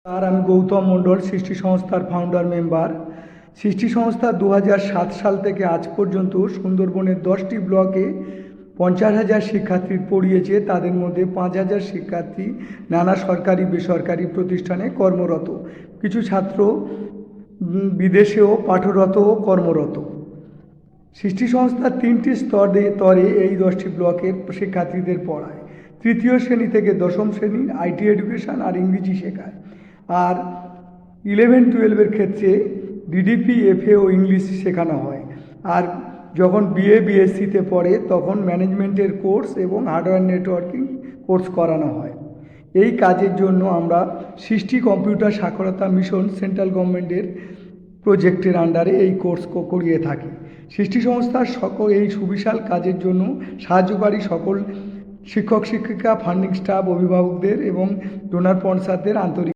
আর আমি গৌতম মণ্ডল, সৃষ্টি সংস্থার ফাউন্ডার মেম্বার। সৃষ্টি সংস্থা 2007 সাল থেকে আজ পর্যন্ত সুন্দরবনের 10টি ব্লকে 50,000 শিক্ষার্থী পড়িয়েছে। তাদের মধ্যে 5,000 শিক্ষার্থী নানা সরকারি বেসরকারি প্রতিষ্ঠানে কর্মরত। কিছু ছাত্র বিদেশেও পাঠরত ও কর্মরত। সৃষ্টি সংস্থা 3টি স্তরে এই 10টি ব্লকের শিক্ষার্থীদের পড়ায়। তৃতীয় শ্রেণী থেকে দশম শ্রেণীর আইটি এডুকেশান আর ইংরেজি শেখায়। আর 11-12-এর ক্ষেত্রে ডিডিপি, এফএ ও ইংলিশ শেখানো হয়। আর যখন বিএ বিএসসিতে পড়ে তখন ম্যানেজমেন্টের কোর্স এবং হার্ডওয়্যার নেটওয়ার্কিং কোর্স করানো হয়। এই কাজের জন্য আমরা সৃষ্টি কম্পিউটার সাক্ষরতা মিশন সেন্ট্রাল গভর্নমেন্টের প্রজেক্টের আন্ডারে এই কোর্স করিয়ে থাকি। সৃষ্টি সংস্থার এই সুবিশাল কাজের জন্য সাহায্যকারী সকল শিক্ষক শিক্ষিকা, ফান্ডিং স্টাফ, অভিভাবকদের এবং ডোনার স্পন্সরদের আন্তরিক